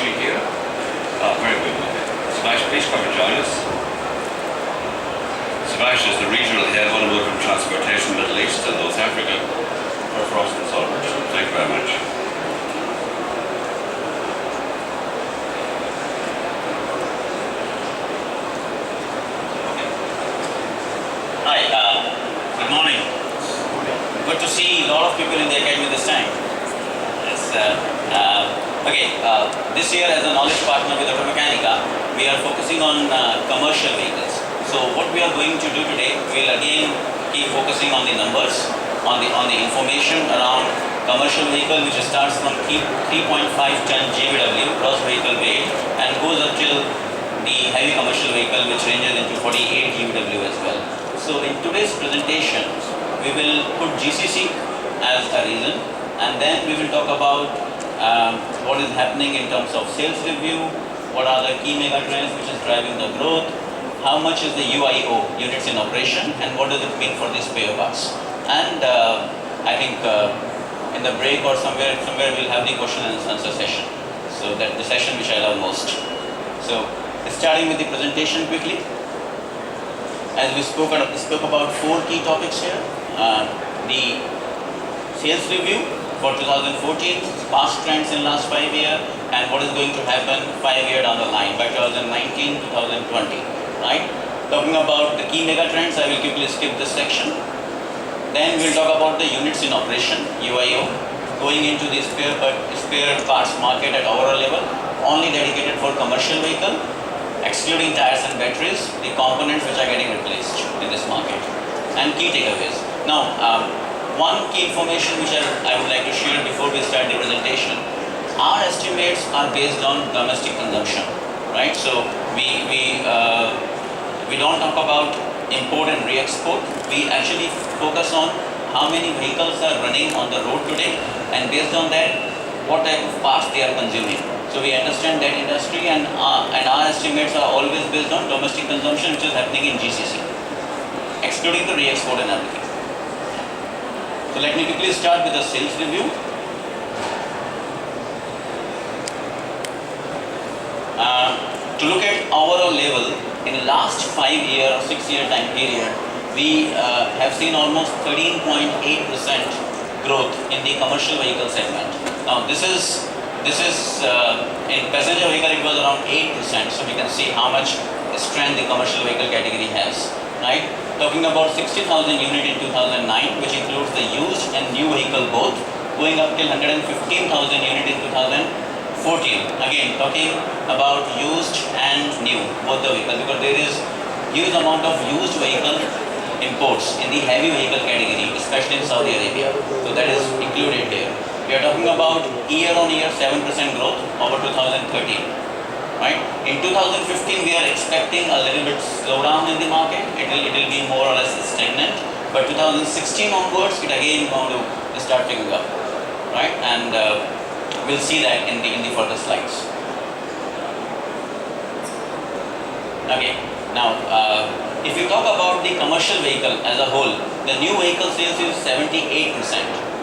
Joshi here. Very good. Subhash, please come and join us. Subhash is the regional head of automotive transportation Middle East and North Africa for Frost and Sullivan. Thank you very much. Hi, good morning. Good to see a lot of people in the academy this time. Yes, this year as a knowledge partner with Automechanica, we are focusing on commercial vehicles. So what we are going to do today, we will again keep focusing on the numbers, on the information around commercial vehicle, which starts from 3.5 ton GVW, gross vehicle weight, and goes up till the heavy commercial vehicle, which ranges into 48 GVW as well. So in today's presentation, we will put GCC as a reason, and then we will talk about what is happening in terms of sales review, what are the key mega trends which is driving the growth, how much is the UIO, units in operation, and what does it mean for the spare parts. And I think in the break or somewhere we'll have the question and answer session. So that the session which I love most. So starting with the presentation quickly. As we spoke about 4 key topics here. The sales review for 2014, past trends in last 5 years, and what is going to happen 5 years down the line by 2019, 2020, right? Talking about the key mega trends, I will quickly skip this section. Then we'll talk about the units in operation, UIO, going into the spare parts market at overall level, only dedicated for commercial vehicle, excluding tires and batteries, the components which are getting replaced in this market, and key takeaways. Now, one key information which I would like to share before we start the presentation, our estimates are based on domestic consumption, right? So we don't talk about import and re-export. We actually focus on how many vehicles are running on the road today, and based on that, what type of parts they are consuming. So we understand that industry, and our estimates are always based on domestic consumption, which is happening in GCC, excluding the re-export and everything. So let me quickly start with the sales review. To look at overall level, in the last 5 year or 6 year time period, we have seen almost 13.8% growth in the commercial vehicle segment. Now this is in passenger vehicle it was around 8%, so we can see how much strength the commercial vehicle category has, right? Talking about 60,000 unit in 2009, which includes the used and new vehicle both, going up till 115,000 unit in 2014. Again, talking about used and new, both the vehicles, because there is huge amount of used vehicle imports in the heavy vehicle category, especially in Saudi Arabia. So that is included here. We are talking about year-on-year 7% growth over 2013. Right? In 2015, we are expecting a little bit slowdown in the market. It will be more or less stagnant. But 2016 onwards, it again going to start picking up, right? And we'll see that in the further slides. Okay. Now, if you talk about the commercial vehicle as a whole, the new vehicle sales is 78%,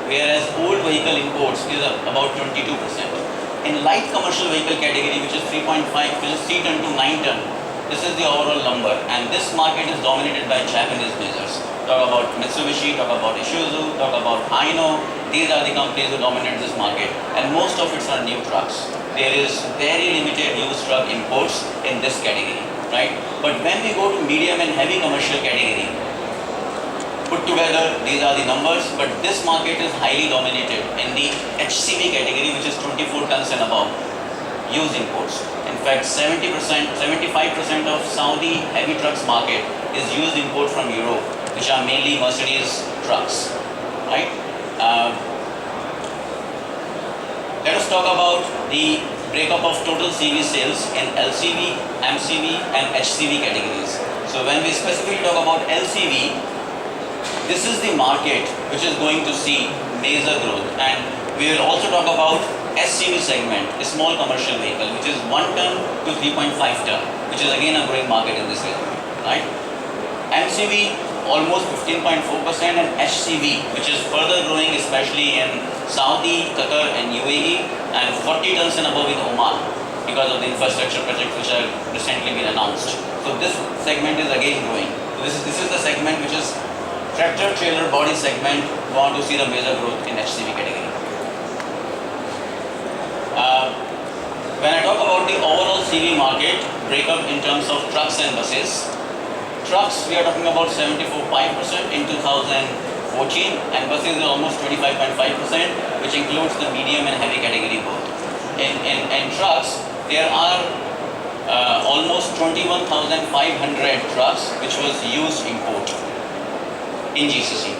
whereas old vehicle imports is about 22%. In light commercial vehicle category, which is 3.5, which is 3 ton to 9 ton, this is the overall number, and this market is dominated by Japanese majors. Talk about Mitsubishi, talk about Isuzu, talk about Hino. These are the companies who dominate this market, and most of it are new trucks. There is very limited used truck imports in this category, right? But when we go to medium and heavy commercial category, put together, these are the numbers, but this market is highly dominated in the HCV category, which is 24 tons and above, used imports. In fact, 70%, 75% of Saudi heavy trucks market is used import from Europe, which are mainly Mercedes trucks, right? Let us talk about the breakup of total CV sales in LCV, MCV and HCV categories. So when we specifically talk about LCV, this is the market which is going to see major growth, and we will also talk about SCV segment, a small commercial vehicle, which is 1 ton to 3.5 ton, which is again a growing market in this area, right? MCV almost 15.4%, and HCV, which is further growing, especially in Saudi, Qatar and UAE, and 40 tons and above in Oman. because of the infrastructure projects which have recently been announced. So this segment is again growing. So this is the segment which is tractor trailer body segment, want to see the major growth in HCV category. When I talk about the overall CV market breakup in terms of trucks and buses, trucks we are talking about 74.5% in 2014 and buses is almost 25.5%, which includes the medium and heavy category both. In trucks there are almost 21,500 trucks which was used import in GCC.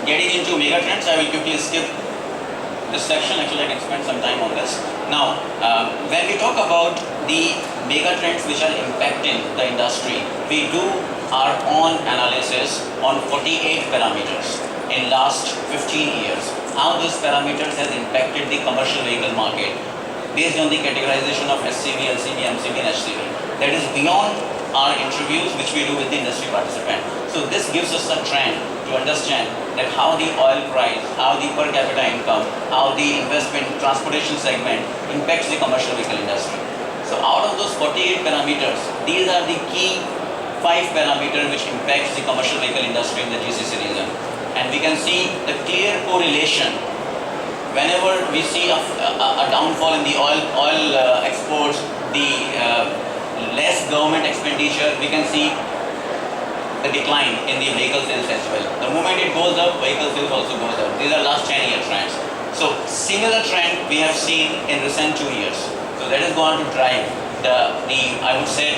Getting into mega trends, I will quickly skip this section. Actually, I can spend some time on this. Now, when we talk about the mega trends which are impacting the industry, we do our own analysis on 48 parameters in last 15 years. How these parameters has impacted the commercial vehicle market based on the categorization of SCV, LCV, MCV and HCV. That is beyond our interviews which we do with the industry participant. So this gives us a trend to understand that how the oil price, how the per capita income, how the investment transportation segment impacts the commercial vehicle industry. So out of those 48 parameters, these are the key 5 parameters which impacts the commercial vehicle industry in the GCC region. And we can see the clear correlation whenever we see a downfall in the oil exports, the less government expenditure, we can see the decline in the vehicle sales as well. The moment it goes up, vehicle sales also goes up. These are last 10-year trends. So similar trend we have seen in recent 2 years. So that is going to drive the I would say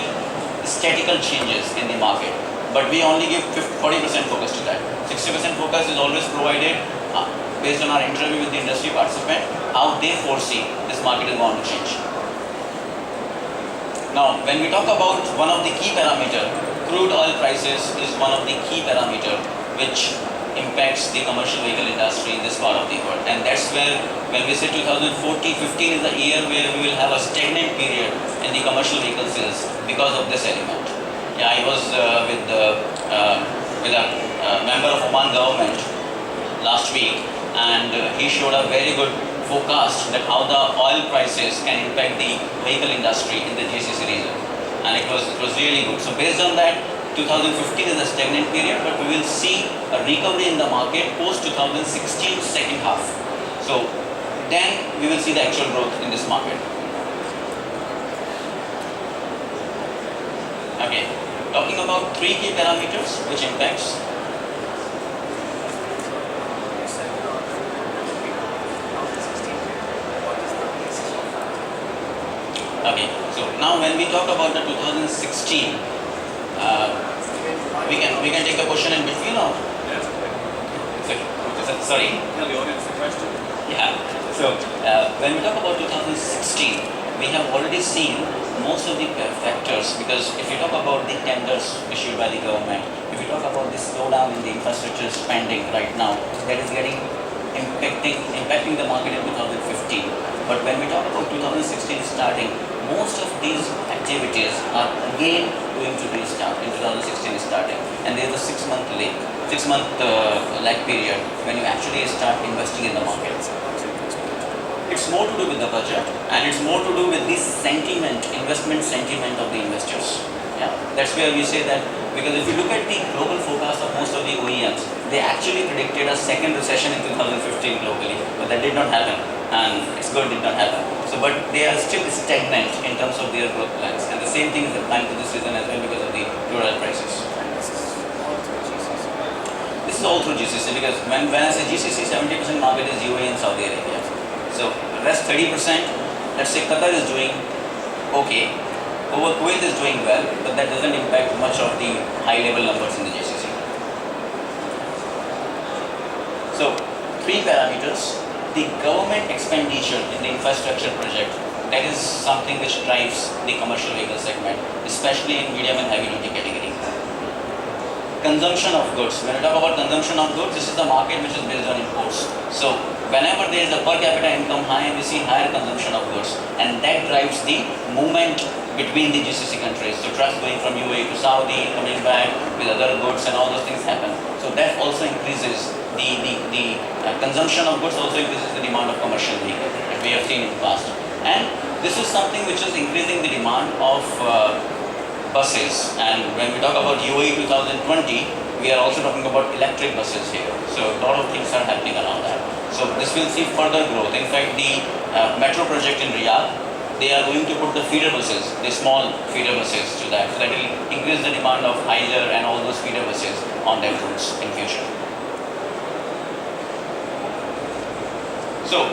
statical changes in the market. But we only give 40% focus to that. 60% focus is always provided based on our interview with the industry participant, how they foresee this market is going to change. Now, when we talk about one of the key parameters, crude oil prices is one of the key parameters which impacts the commercial vehicle industry in this part of the world. And that's where, when we say 2014-15 is the year where we will have a stagnant period in the commercial vehicle sales because of this element. Yeah, I was with a member of Oman government last week, and he showed a very good forecast that how the oil prices can impact the vehicle industry in the GCC region, and it was really good. So based on that, 2015 is a stagnant period, but we will see a recovery in the market post 2016 second half. So then we will see the actual growth in this market. Okay, talking about 3 key parameters which impacts. Okay, so now when we talk about the 2016, we can take a question in between, or? Yes. Sorry. Tell the audience the question. Yeah. So when we talk about 2016, we have already seen most of the factors, because if you talk about the tenders issued by the government, if you talk about the slowdown in the infrastructure spending right now, that is getting impacting the market in 2015. But when we talk about 2016 starting, most of these activities are again going to restart in 2016 starting, and there is a 6-month lag period when you actually start investing in the market. It's more to do with the budget, and it's more to do with the sentiment, investment sentiment of the investors. Yeah, that's where we say that, because if you look at the global forecast of most of the OEMs, they actually predicted a second recession in 2015 globally, but that did not happen, and it's good did not happen. So, but they are still stagnant in terms of their growth plans, and the same thing is applying to this season as well because of the crude oil prices. This is all through GCC, because when I say GCC, 70% market is UAE and Saudi Arabia. So rest 30%, let's say Qatar is doing okay, Kuwait is doing well, but that doesn't impact much of the high level numbers in the GCC. So 3 parameters. The government expenditure in the infrastructure project, that is something which drives the commercial vehicle segment, especially in medium and heavy duty category. Consumption of goods. When I talk about consumption of goods, this is the market which is based on imports. So whenever there is a per capita income high, we see higher consumption of goods, and that drives the movement between the GCC countries. So trucks going from UAE to Saudi, coming back with other goods and all those things happen. So that also increases the consumption of goods, also increases the demand of commercial vehicles that we have seen in the past. And this is something which is increasing the demand of buses. And when we talk about UAE 2020, we are also talking about electric buses here. So a lot of things are happening around that. So this will see further growth. In fact, the metro project in Riyadh, they are going to put the feeder buses, the small feeder buses to that. So that will increase the demand of Hyder and all those feeder buses on their routes in future. So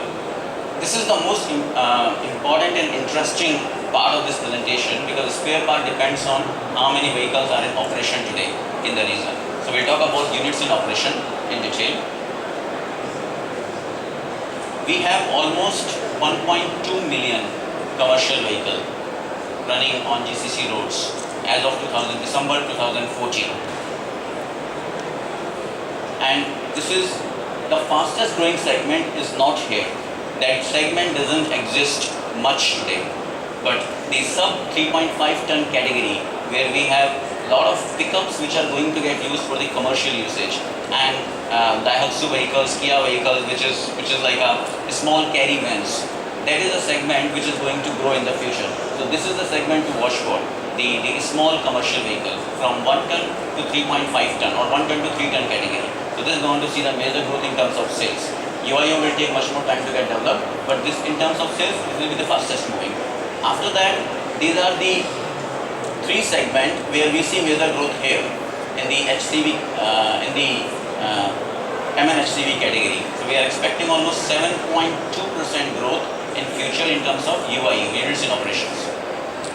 this is the most important and interesting part of this presentation, because the spare part depends on how many vehicles are in operation today in the region. So we'll talk about units in operation in detail. We have almost 1.2 million commercial vehicle running on GCC roads as of December 2014. And this is the fastest growing segment is not here. That segment doesn't exist much today. But the sub 3.5 ton category, where we have a lot of pickups which are going to get used for the commercial usage, and Daihatsu vehicles, Kia vehicles, which is like a small carry vans. That is a segment which is going to grow in the future. So this is the segment to watch for, the small commercial vehicle from 1 ton to 3.5 ton or 1 ton to 3 ton category. So this is going to see the major growth in terms of sales. UIO will take much more time to get developed, but this in terms of sales, this will be the fastest moving. After that, these are the three segments where we see major growth here in the HCV, in the MNHCV category. So we are expecting almost 7.2% growth in future in terms of UIU, units in operations,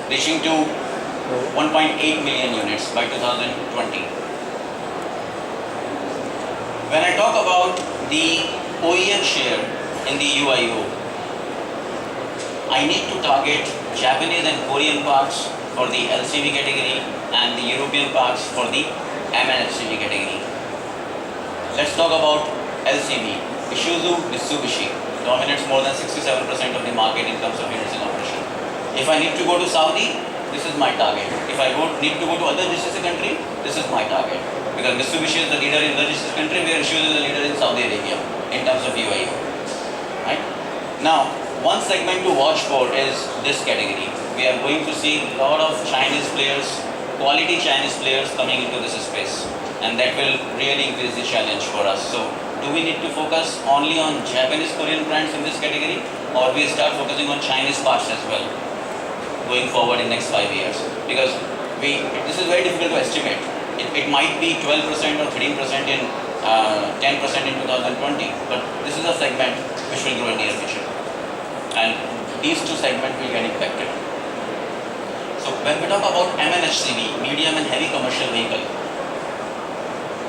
reaching to 1.8 million units by 2020. When I talk about the OEM share in the UIU, I need to target Japanese and Korean parts for the LCV category and the European parts for the MNHCV category. Let's talk about LCV. Isuzu, Mitsubishi dominates more than 67% of the market in terms of units in operation. If I need to go to Saudi, this is my target. If I need to go to other GCC country, this is my target. Because Mitsubishi is the leader in the GCC country, where Isuzu is the leader in Saudi Arabia in terms of UAE. Right? Now, one segment to watch for is this category. We are going to see a lot of Chinese players, quality Chinese players coming into this space, and that will really increase the challenge for us. So, do we need to focus only on Japanese, Korean brands in this category, or we start focusing on Chinese parts as well going forward in next 5 years? Because this is very difficult to estimate. It might be 12% or 13% in 10% in 2020, but this is a segment which will grow in near future, and these two segments will get impacted. So when we talk about MNHCV, medium and heavy commercial vehicle,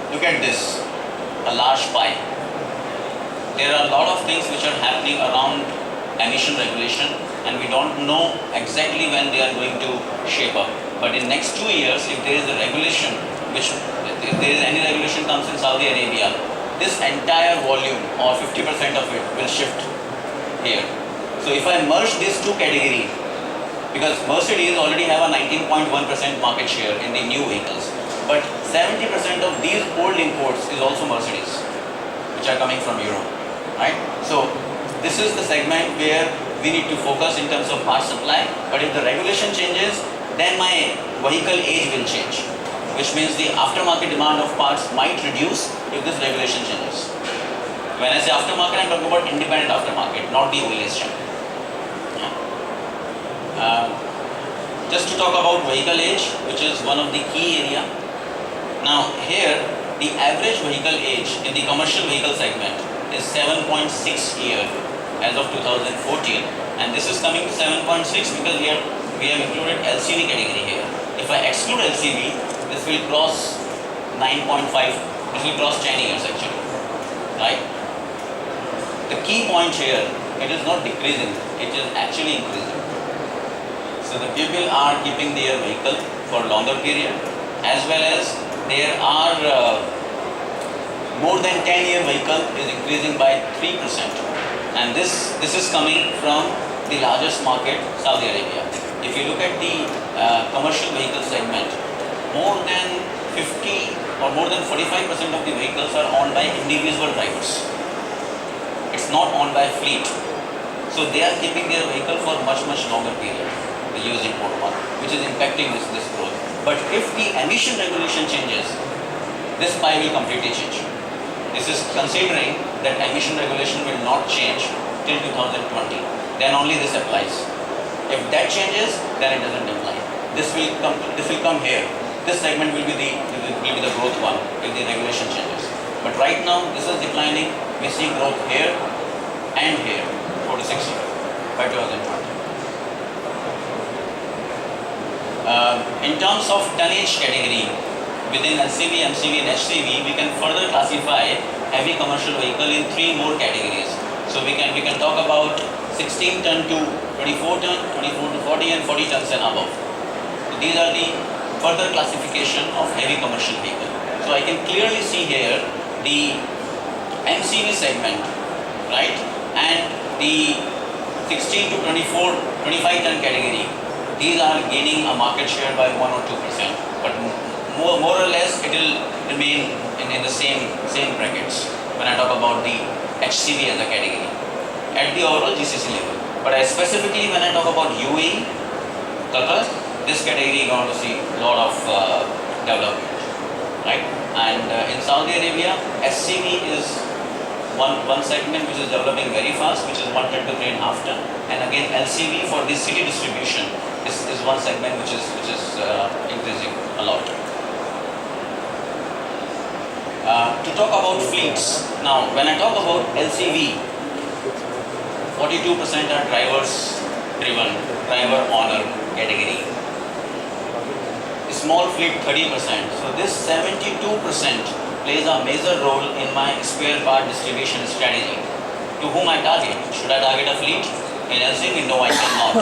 look at this, a large pie. There are a lot of things which are happening around emission regulation, and we don't know exactly when they are going to shape up. But in next 2 years, if there is a regulation, if there is any regulation comes in Saudi Arabia, this entire volume or 50% of it will shift here. So if I merge these two categories, because Mercedes already have a 19.1% market share in the new vehicles, but 70% of these old imports is also Mercedes, which are coming from Europe, right? So this is the segment where we need to focus in terms of part supply. But if the regulation changes, then my vehicle age will change, which means the aftermarket demand of parts might reduce if this regulation changes. When I say aftermarket, I'm talking about independent aftermarket, not the OES channel. Just to talk about vehicle age, which is one of the key area. Now here, the average vehicle age in the commercial vehicle segment is 7.6 years as of 2014, and this is coming to 7.6 because we have included LCV category here. If I exclude LCV, this will cross 9.5, this will cross 10 years actually, right? The key point here, it is not decreasing, it is actually increasing. So the people are keeping their vehicle for longer period, as well as there are more than 10-year vehicle is increasing by 3%, and this is coming from the largest market, Saudi Arabia. If you look at the commercial vehicle segment, more than 50 or more than 45% of the vehicles are owned by individual drivers. It's not owned by fleet. So they are keeping their vehicle for much longer period, the used import one, which is impacting this growth. But if the emission regulation changes, this pie will completely change. This is considering that emission regulation will not change till 2020. Then only this applies. If that changes, then it doesn't apply. This will come here. This segment will be the growth one if the regulation changes. But right now, this is declining. We see growth here and here, 4 to 6 years by 2020. In terms of tonnage category, within LCV, MCV and HCV, we can further classify heavy commercial vehicle in 3 more categories. So we can talk about 16 ton to 24 ton, 24 to 40 and 40 tons and above. So these are the further classification of heavy commercial vehicle. So I can clearly see here the MCV segment, right, and the 16 to 24, 25 ton category. These are gaining a market share by 1 or 2%, but more or less it will remain in the same brackets when I talk about the HCV as a category at the overall GCC level. But specifically when I talk about UAE, Qatar, this category is going to see a lot of development, right? And in Saudi Arabia, SCV is one segment which is developing very fast, which is 1 ton to 3.5 ton. And again, LCV for the city distribution is one segment which is increasing a lot. To talk about fleets, now when I talk about LCV, 42% are drivers driven, driver owner category. Small fleet 30%. So this 72% plays a major role in my spare part distribution strategy. To whom I target? Should I target a fleet? In LCV, no, I cannot.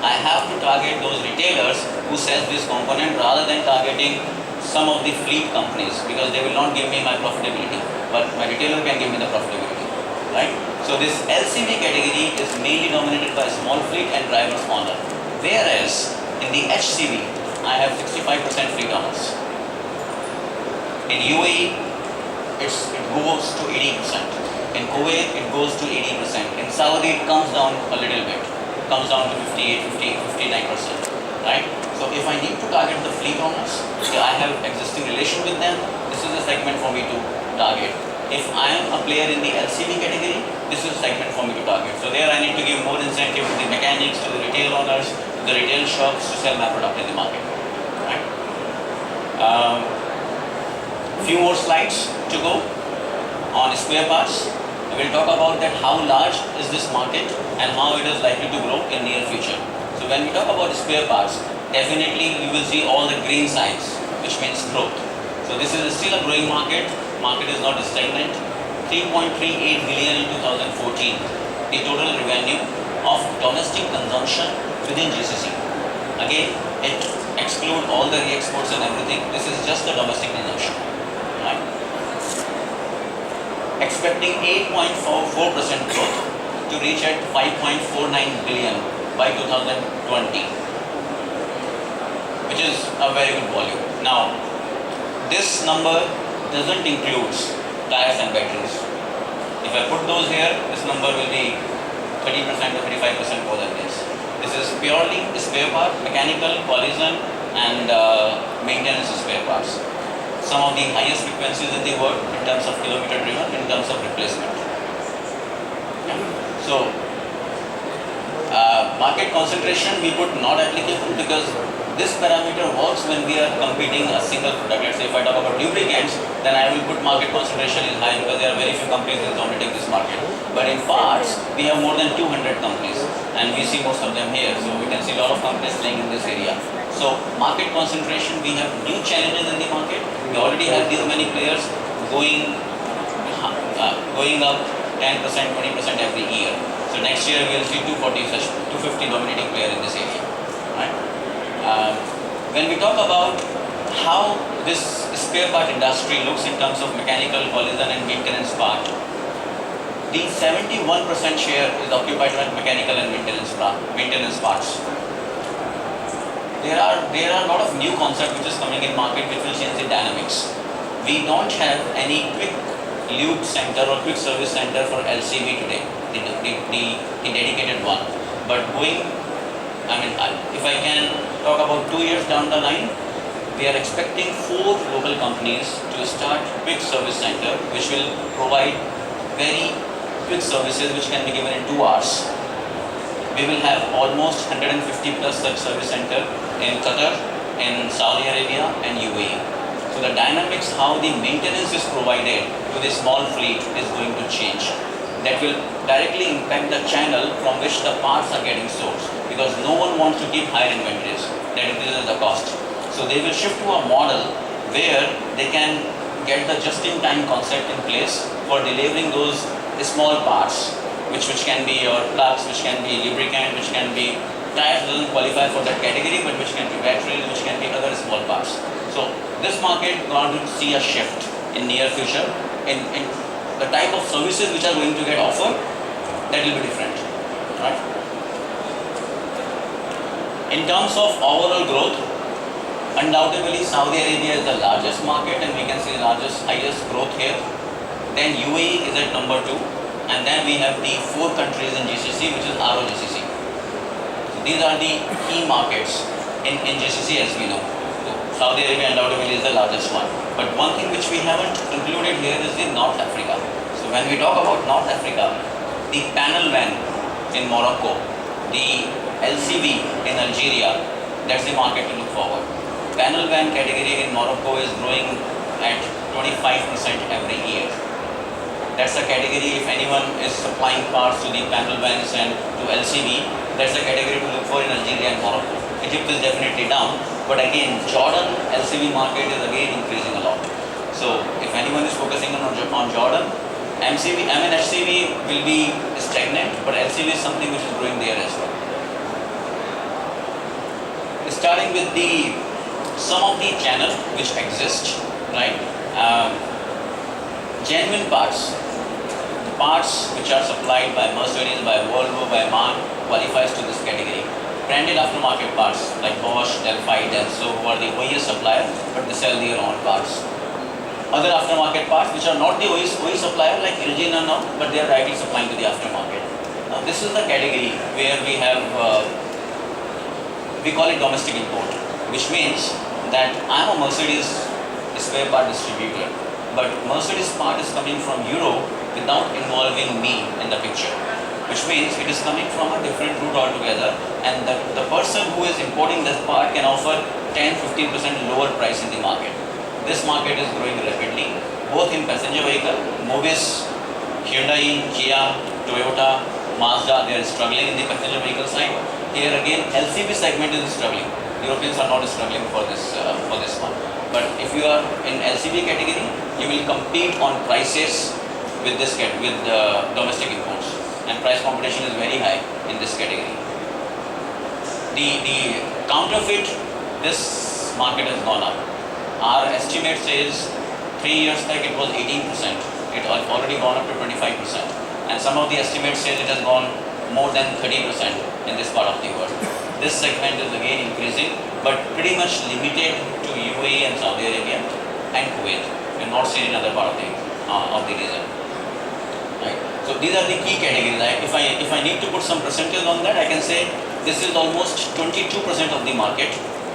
I have to target those retailers who sell this component rather than targeting some of the fleet companies, because they will not give me my profitability, but my retailer can give me the profitability, right? So this LCV category is mainly dominated by small fleet and drivers owner, whereas in the HCV, I have 65% fleet owners. In UAE, it goes to 80%. In Kuwait, it goes to 80%. In Saudi, it comes down a little bit. It comes down to 58, 50, 59%. Right? So if I need to target the fleet owners, I have existing relation with them, this is a segment for me to target. If I am a player in the LCV category, this is a segment for me to target. So there I need to give more incentive to the mechanics, to the retail owners, to the retail shops to sell my product in the market. Right? Few more slides to go on spare parts. We will talk about that how large is this market and how it is likely to grow in near future. So when we talk about spare parts, definitely you will see all the green signs, which means growth. So this is still a growing market. Market is not stagnant. 3.38 billion in 2014. The total revenue of domestic consumption within GCC. Again, it excludes all the re-exports and everything. This is just the domestic consumption. Right? Expecting 8.44% growth to reach at 5.49 billion by 2020, which is a very good volume. Now, this number doesn't include tires and batteries. If I put those here, this number will be 30% or 35% more than this. This is purely spare part, mechanical, collision and maintenance spare parts. Some of the highest frequencies in the world in terms of kilometer driven, in terms of replacement. Yeah. So, market concentration we put not applicable because this parameter works when we are competing a single product. Let's say if I talk about lubricants, then I will put market concentration is high because there are very few companies that dominating this market. But in parts, we have more than 200 companies and we see most of them here. So we can see a lot of companies playing in this area. So market concentration, we have new challenges in the market. We already have these many players going up 10%, 20% every year. So next year we will see 250 dominating player in this area. Right? When we talk about how this spare part industry looks in terms of mechanical, collision and maintenance part, the 71% share is occupied by mechanical and maintenance parts. there are a lot of new concept which is coming in market which will change the dynamics. We don't have any quick lube center or quick service center for LCV today, the dedicated one. But if I can talk about 2 years down the line, we are expecting 4 local companies to start quick service center which will provide very quick services which can be given in 2 hours. We will have almost 150 plus such service center in Qatar, in Saudi Arabia and UAE. So the dynamics, how the maintenance is provided to the small fleet is going to change. That will directly impact the channel from which the parts are getting sourced, because no one wants to keep higher inventories. That increases the cost. So they will shift to a model where they can get the just-in-time concept in place for delivering those small parts, which can be your plugs, which can be lubricant, which can be tires, doesn't qualify for that category, but which can be batteries, which can be other small parts. So this market going to see a shift in near future in the type of services which are going to get offered. That will be different, right? In terms of overall growth, undoubtedly Saudi Arabia is the largest market and we can see the highest growth here. Then UAE is at number 2, and then we have the 4 countries in GCC, which is ROGCC. So these are the key markets in GCC, as we know. Saudi Arabia undoubtedly is the largest one. But one thing which we haven't included here is the North Africa. So when we talk about North Africa, the panel van in Morocco, the LCV in Algeria, that's the market to look forward. Panel van category in Morocco is growing at 25% every year. That's a category, if anyone is supplying parts to the panel vans and to LCV, that's a category to look for in Algeria and Morocco. Egypt is definitely down, but again, Jordan LCV market is again increasing a lot. So if anyone is focusing on Jordan, HCV will be stagnant, but LCV is something which is growing there as well. Starting with some of the channels which exist, right? Genuine parts which are supplied by Mercedes, by Volvo, by MAN qualifies to this category. Branded aftermarket parts like Bosch, Delphi, Denso, who are the OES supplier, but they sell their own parts. Other aftermarket parts which are not the OES supplier like LG and now, but they are directly supplying to the aftermarket. Now this is the category where we have, we call it domestic import, which means that I am a Mercedes spare part distributor, but Mercedes part is coming from Europe without involving me in the picture, which means it is coming from a different route altogether, and the person who is importing this part can offer 10-15% lower price in the market. This market is growing rapidly, both in passenger vehicle, Mobis, Hyundai, Kia, Toyota, Mazda, they are struggling in the passenger vehicle side. Here again, LCV segment is struggling. Europeans are not struggling for this one. But if you are in LCV category, you will compete on prices with domestic imports, and price competition is very high in this category. The counterfeit, this market has gone up. Our estimate says 3 years back it was 18%. It has already gone up to 25%, and some of the estimates say it has gone more than 30% in this part of the world. This segment is again increasing, but pretty much limited to UAE and Saudi Arabia and Kuwait. We are not seen in other part of the region. Right. So these are the key categories. If I need to put some percentage on that, I can say this is almost 22% of the market,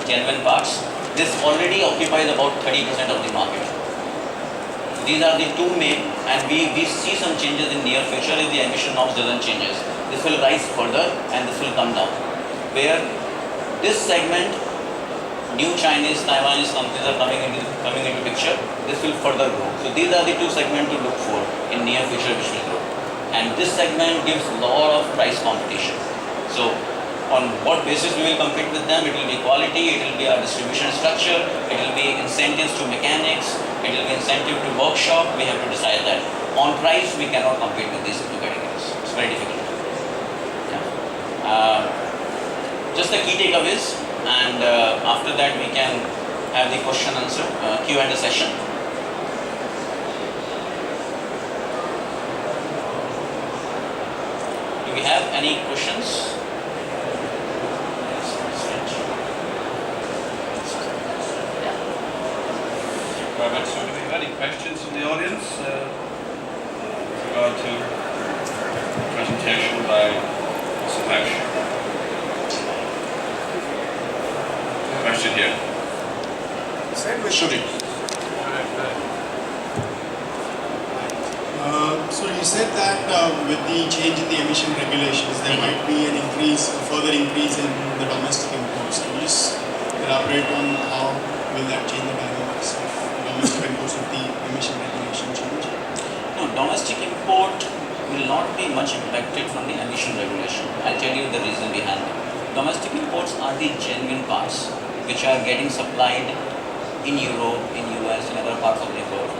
genuine parts. This already occupies about 30% of the market. These are the two main, and we see some changes in near future if the emission norms doesn't changes. This will rise further and this will come down. Where this segment, new Chinese, Taiwanese companies are coming into picture, this will further grow. So these are the two segments to look for in near future which will grow. And this segment gives a lot of price competition. So on what basis we will compete with them? It will be quality, it will be our distribution structure, it will be incentives to mechanics, it will be incentive to workshop. We have to decide that. On price, we cannot compete with these two categories. It's very difficult. Yeah. Just the key takeaways, and after that we can have the question answer Q&A session. Do we have any questions? very much. So, do we have any questions from the audience with regard to the presentation by Subhash? Question here. Shooting. So you said that with the change in the emission regulations, there might be an increase, a further increase in the domestic imports. Can you just elaborate on how will that change the dynamics of domestic imports with the emission regulation change? No, domestic import will not be much impacted from the emission regulation. I'll tell you the reason behind it. Domestic imports are the genuine parts which are getting supplied in Europe, in US, and other parts of the world.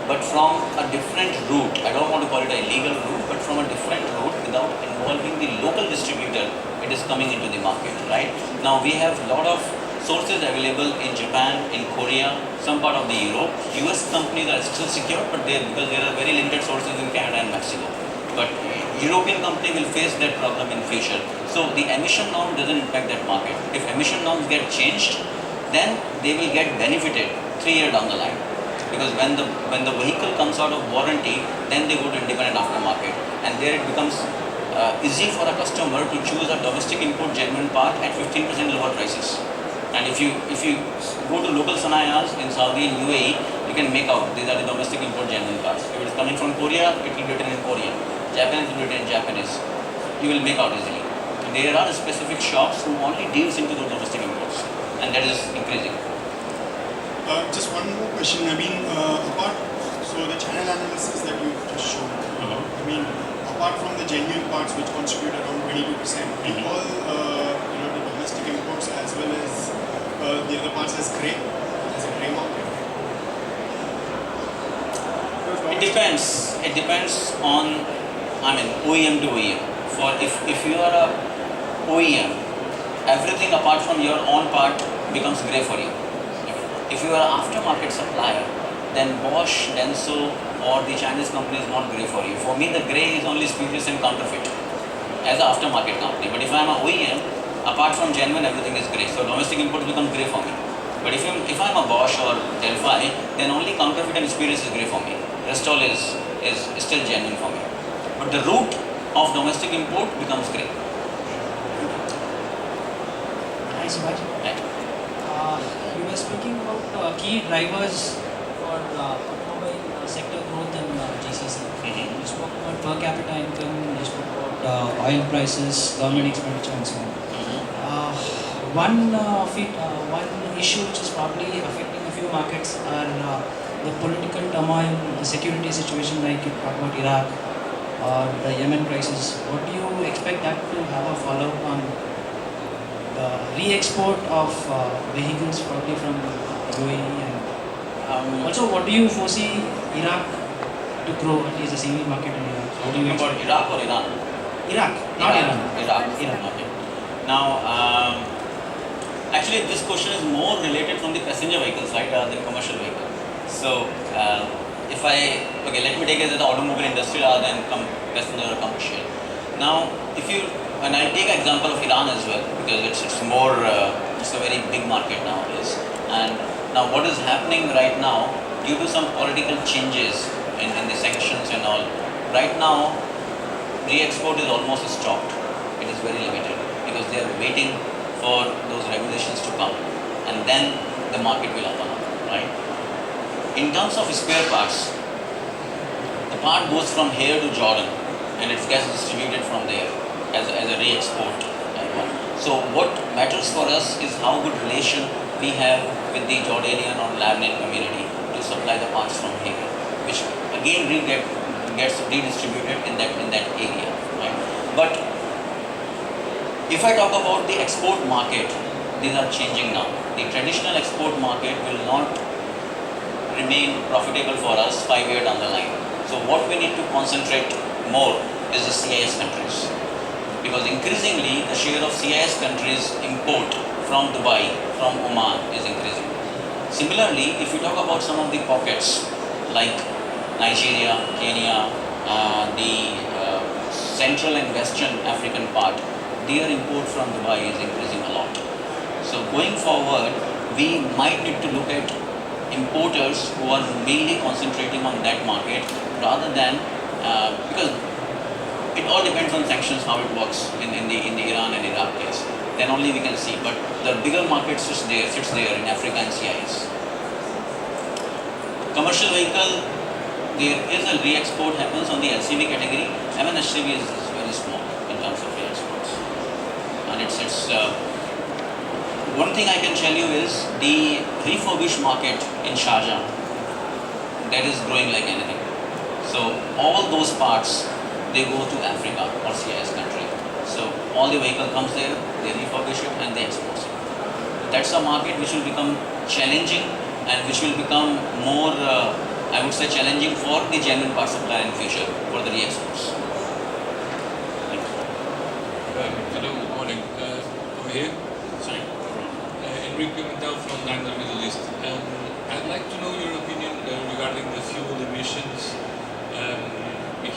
But from a different route, I don't want to call it a legal route, but from a different route without involving the local distributor, it is coming into the market, right? Now we have a lot of sources available in Japan, in Korea, some part of the Europe. US companies are still secure, but because there are very limited sources in Canada and Mexico. But European company will face that problem in future. So the emission norm doesn't impact that market. If emission norms get changed, then they will get benefited 3 years down the line. Because when the vehicle comes out of warranty, then they go to independent aftermarket, and there it becomes easy for a customer to choose a domestic import genuine part at 15% lower prices. And if you go to local sanayas in Saudi and UAE, you can make out these are the domestic import genuine parts. If it is coming from Korea, it will be written in Korean. Japanese will be written in Japanese. You will make out easily. There are specific shops who only deals into those domestic imports, and that is increasing. Just one more question. I mean, so the channel analysis that you just showed, I mean, apart from the genuine parts which contribute around 22%, all the domestic imports as well as the other parts as a grey market? It depends. It depends on, OEM to OEM. For if you are a OEM, everything apart from your own part becomes grey for you. If you are an aftermarket supplier, then Bosch, Denso, or the Chinese company is not grey for you. For me, the grey is only spurious and counterfeit as an aftermarket company. But if I am an OEM, apart from genuine, everything is grey. So domestic imports become grey for me. But if I am a Bosch or Delphi, then only counterfeit and spurious is grey for me. Rest all is still genuine for me. But the route of domestic import becomes grey. Hi, Subhash. Right. You were speaking about key drivers for automobile sector growth in GCC. You spoke about per capita income, you spoke about oil prices, government expenditure, and so on. One issue which is probably affecting a few markets are the political turmoil, the security situation, like you talk about Iraq or the Yemen crisis. What do you expect that to have a follow-up on the re-export of vehicles probably from UAE? And also, what do you foresee Iraq to grow, at least the CV market in Iraq? What do you about expect? Iraq or Iran? Iraq, not Iran. Iraq. Okay. Now, actually, this question is more related from the passenger vehicle side rather than commercial vehicle. So, let me take it as the automobile industry rather than passenger or commercial. Now, when I take an example of Iran as well, because it's more, it's a very big market nowadays. And now what is happening right now, due to some political changes in the sanctions and all, right now, re-export is almost stopped. It is very limited because they are waiting for those regulations to come, and then the market will open up, right? In terms of spare parts, the part goes from here to Jordan, and it gets distributed from there as a re-export. So what matters for us is how good relation we have with the Jordanian or Lebanese community to supply the parts from here, which again gets redistributed in that area, right? But if I talk about the export market, these are changing now. The traditional export market will not remain profitable for us 5 years down the line. So what we need to concentrate more is the CIS countries, because increasingly the share of CIS countries import from Dubai, from Oman is increasing. Similarly, if you talk about some of the pockets like Nigeria, Kenya, the central and western African part, their import from Dubai is increasing a lot. So going forward, we might need to look at importers who are mainly concentrating on that market rather than because it all depends on sanctions how it works in the Iran and Iraq case. Then only we can see. But the bigger market sits there in Africa and CIS. Commercial vehicle, there is a re-export happens on the LCV category. MNHCV is very small in terms of re-exports. And it's one thing I can tell you is the refurbished market in Sharjah, that is growing like anything. So all those parts, they go to Africa or CIS country. So all the vehicle comes there, they refurbish it and they export it. That's a market which will become challenging and which will become more, I would say, challenging for the genuine part supplier in future for the re-exports. Hello, good morning. Over here. Sorry. Enrique Mental from Nagler Middle East. I'd like to know your opinion regarding the fuel emissions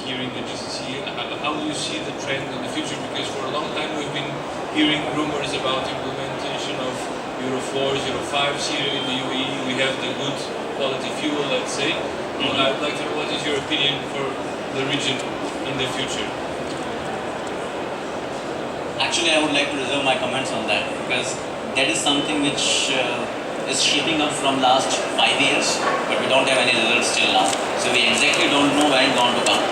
here in the GCC. How do you see the trend in the future? Because for a long time we've been hearing rumors about implementation of Euro 4s, Euro 5s here in the UAE. We have the good quality fuel, let's say. I'd like to know what is your opinion for the region in the future? Actually, I would like to reserve my comments on that because that is something which is shaping up from last 5 years, but we don't have any results till now. So we exactly don't know when it's going to come.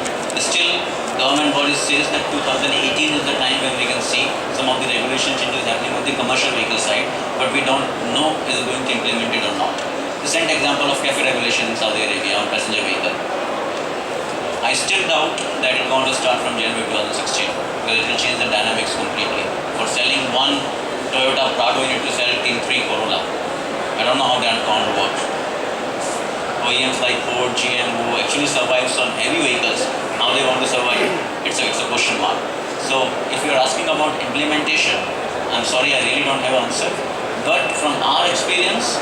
Still, government body says that 2018 is the time when we can see some of the regulation changes happening on the commercial vehicle side, but we don't know is it going to implement it or not. Recent example of CAFE regulation in Saudi Arabia on passenger vehicle. I still doubt that it's going to start from January 2016 because it will change the dynamics completely. For selling one Toyota Prado, you need to sell in 3 Corolla. I don't know how that going to work. OEMs like Ford, GM who actually survive some heavy vehicles, how they want to survive, it's a question mark. So if you're asking about implementation, I'm sorry, I really don't have an answer. But from our experience,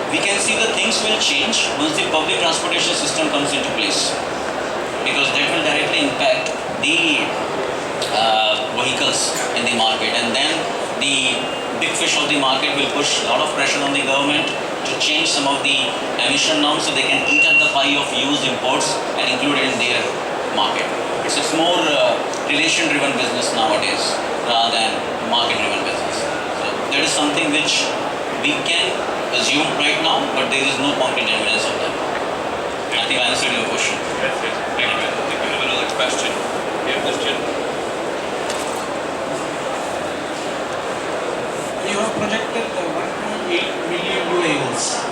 we can see the things will change once the public transportation system comes into place. Because that will directly impact the vehicles in the market, and then the big fish of the market will push a lot of pressure on the government to change some of the emission norms so they can eat up the pie of used imports and include it in their market. It's more relation-driven business nowadays rather than market-driven business. So that is something which we can assume right now, but there is no concrete evidence of that. I think I answered your question. Yes, yes. Thank you. I think we have another question. Yeah, this gentleman. You have projected 1.8 million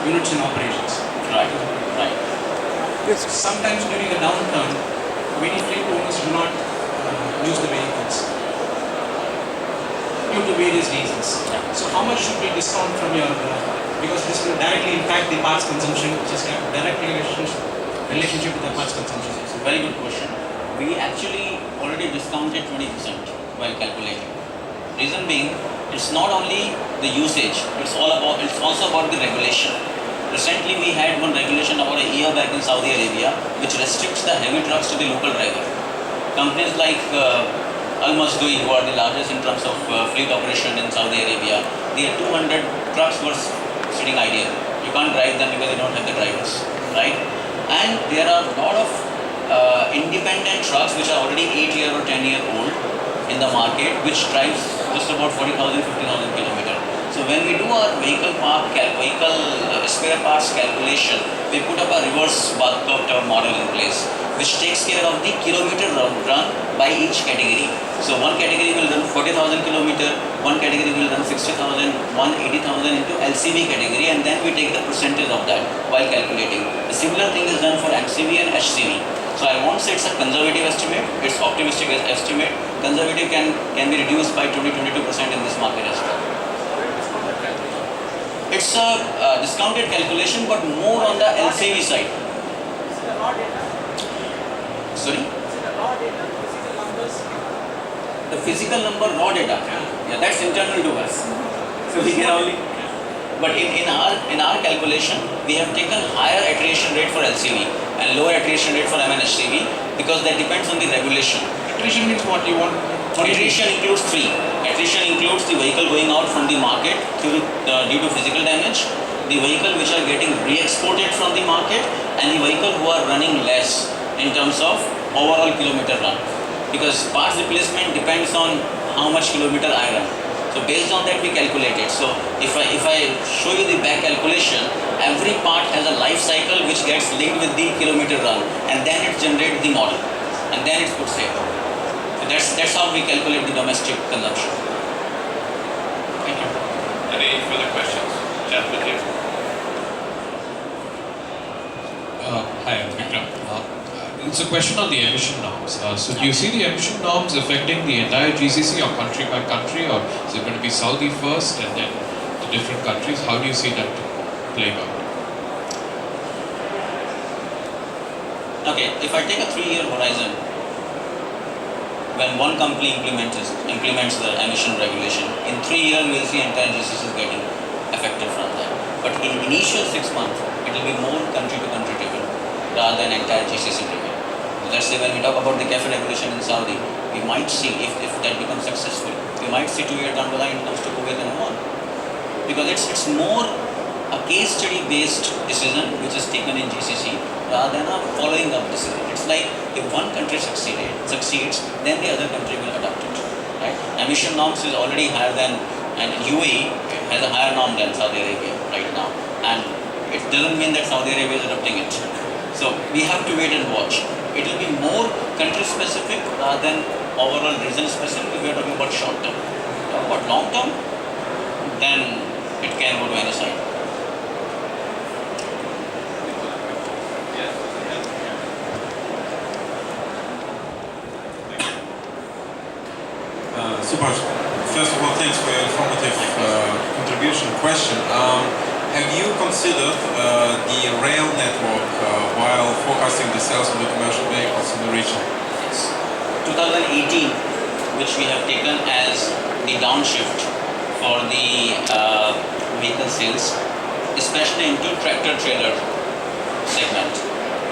units in operations. Right, right. Sometimes during a downturn, many fleet owners do not use the vehicles due to various reasons. So how much should we discount from your, because this will directly impact the parts consumption, which is a direct relationship with the parts consumption. It's a very good question. We actually already discounted 20% while calculating. Reason being, it's not only the usage, it's also about the regulation. Recently we had one regulation about a year back in Saudi Arabia which restricts the heavy trucks to the local driver. Companies like Al-Masdui, who are the largest in terms of fleet operation in Saudi Arabia, their 200 trucks were sitting idle. You can't drive them because they don't have the drivers, right? And there are a lot of independent trucks which are already 8-year or 10-year old in the market, which drives just about 40,000, 50,000 kilometers. So when we do our vehicle spare parts calculation, we put up a reverse bar curve term model in place, which takes care of the kilometer run by each category. So one category will run 40,000 kilometers, one category will run 60,000, one 80,000 into LCV category, and then we take the percentage of that while calculating. The similar thing is done for MCV and HCV. So I won't say it's a conservative estimate, it's optimistic estimate. Conservative can be reduced by 20-22% in this market as well. It's a discounted calculation, but more on the LCV side. Sorry? The physical number, raw data. Yeah, that's internal to us. So we can only. But in our calculation, we have taken higher attrition rate for LCV and lower attrition rate for MNHCV because that depends on the regulation. Attrition means what you want? Attrition includes 3. Attrition includes the vehicle going out from the market due to physical damage. the vehicle which are getting re-exported from the market and the vehicle who are running less in terms of overall kilometer run. Because parts replacement depends on how much kilometer I run. So based on that we calculate it. So if I show you the back calculation, every part has a life cycle which gets linked with the kilometer run, and then it generates the model, and then it's put here. So that's how we calculate the domestic consumption. Thank you. Any further questions? Gentlemen here. Hi, I'm Vikram. It's a question on the emission norms. So do you see the emission norms affecting the entire GCC or country by country, or is it going to be Saudi first and then the different countries? How do you see that playing out? Okay, if I take a 3-year horizon, when one company implements the emission regulation, in 3 years we'll see entire GCC is getting affected from that. But in initial 6 months, it will be more country to country driven rather than entire GCC driven. Let's say when we talk about the CAFE regulation in Saudi, we might see if that becomes successful, we might see 2 years down the line it comes to Kuwait and Oman. Because it's more a case study based decision which is taken in GCC rather than a following up decision. It's like if one country succeeds, then the other country will adopt it. Right? Emission norms is already higher than, and UAE has a higher norm than Saudi Arabia right now. And it doesn't mean that Saudi Arabia is adopting it. So we have to wait and watch. It will be more country specific rather than overall region specific if we are talking about short term. Talk about long term, then it can go to any side. Subhash, first of all, thanks for your informative contribution. Question. Have you considered the rail network while forecasting the sales of the commercial vehicles in the region? Yes. 2018, which we have taken as the downshift for the vehicle sales, especially into tractor-trailer segment.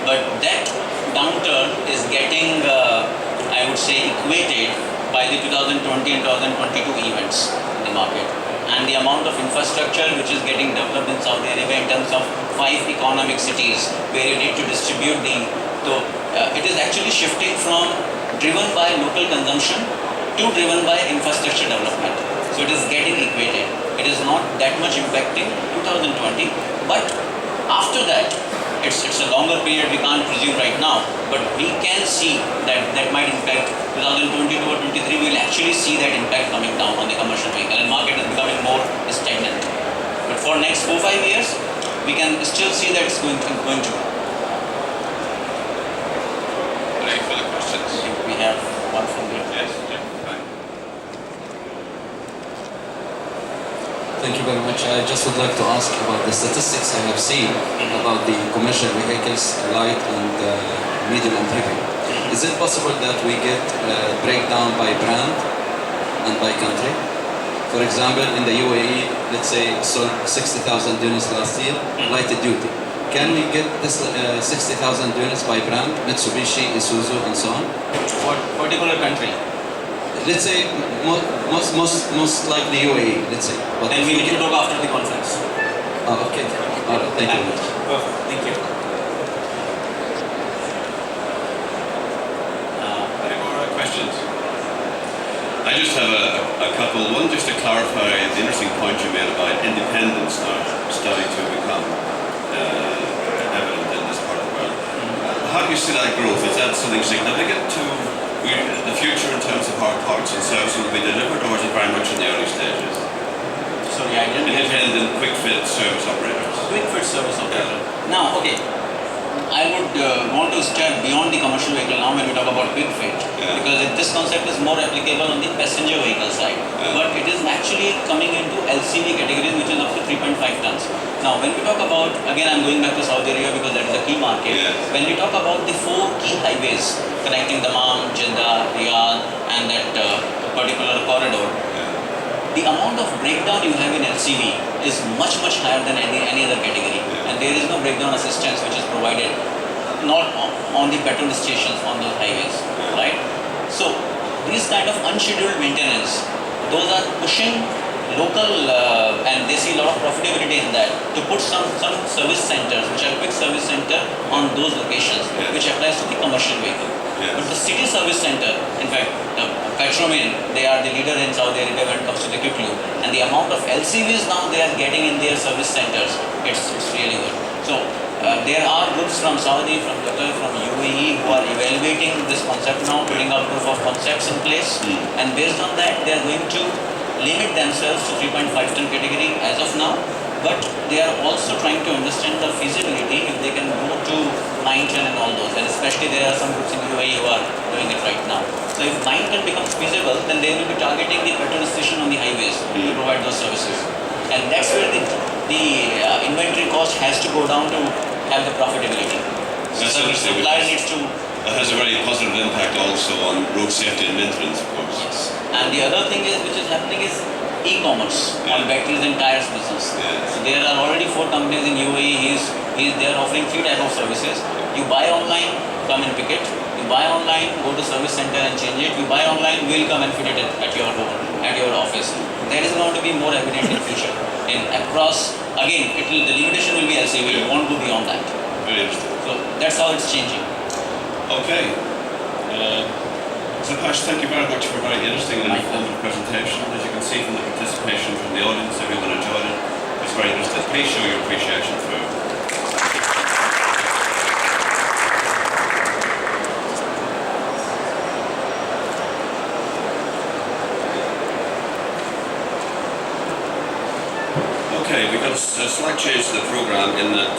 But that downturn is getting, I would say, equated by the 2020 and 2022 events in the market. And the amount of infrastructure which is getting developed in Saudi Arabia in terms of 5 economic cities where you need to distribute it is actually shifting from driven by local consumption to driven by infrastructure development. So it is getting equated. It is not that much impacting 2020, but after that, it's a longer period we can't presume right now, but we can see that might impact 2022 or 23. We'll actually see that impact coming down on the commercial vehicle, and market is becoming more stagnant. But for next 4-5 years, we can still see that it's going to. Any further questions? I think we have one from here. Yes, Jim. Fine. Thank you very much. I just would like to ask about the statistics I have seen about the commercial vehicles, light and medium and heavy. Is it possible that we get a breakdown by brand and by country? For example, in the UAE, let's say sold 60,000 units last year, light duty. Can we get this 60,000 units by brand, Mitsubishi, Isuzu, and so on? What particular country? Let's say most likely UAE, let's say. But Then we need to talk after the conference. Oh, okay. All right, thank you very much. Perfect. Thank you. Any more questions? I just have a couple. One, just to clarify the interesting point you made about independence now starting to become evident in this part of the world. How do you see that growth? Is that something significant to the future in terms of how parts and services will be delivered, or is it very much in the early stages? Sorry, I didn't get it. Independent quick fit service operators. Quick fit service operator. Now, okay, I would want to step beyond the commercial vehicle now when we talk about quick fit, because this concept is more applicable on the passenger vehicle side, but it is actually coming into LCV categories, which is up to 3.5 tons. Now, when we talk about, again I'm going back to Saudi Arabia because that is a key market, when we talk about the 4 key highways connecting Dammam, Jeddah, Riyadh and that particular corridor, the amount of breakdown you have in LCV is much higher than any other category, and there is no breakdown assistance which is provided, not on the petrol stations on those highways, right? So these kind of unscheduled maintenance, those are pushing local, and they see a lot of profitability in that, to put some service centers, which are quick service center on those locations, which applies to the commercial vehicle. But the city service center, in fact, Petromin, they are the leader in Saudi Arabia when it comes to the quick lube, and the amount of LCVs now they are getting in their service centers, it's really good. So there are groups from Saudi, from Qatar, from UAE who are evaluating this concept now, putting up proof of concepts in place, and based on that, they are going to limit themselves to 3.5 ton category as of now, but they are also trying to understand the feasibility if they can go to 9 ton and all those, and especially there are some groups in UAE who are doing it right now. So if 9 ton becomes feasible, then they will be targeting the petrol station on the highways to provide those services, and that's where the inventory cost has to go down to have the profitability. That's So the interesting. supplier needs to. That has a very positive impact also on road safety and maintenance, of course. Yes. And the other thing is, which is happening is e-commerce on batteries and tires business. So there are already 4 companies in UAE. They are offering 3 types of services. You buy online, come and pick it. You buy online, go to service center and change it. You buy online, we'll come and fit it at your home, at your office. That is going to be more evident in future. In across, again, the limitation will be LCV. It won't go beyond that. Very interesting. So that's how it's changing. Okay. Subhash, thank you very much for a very interesting and informative presentation. As you can see from the participation from the audience, everyone enjoyed it. It's very interesting. Please show your appreciation through. Okay, we've got a slight change to the program in that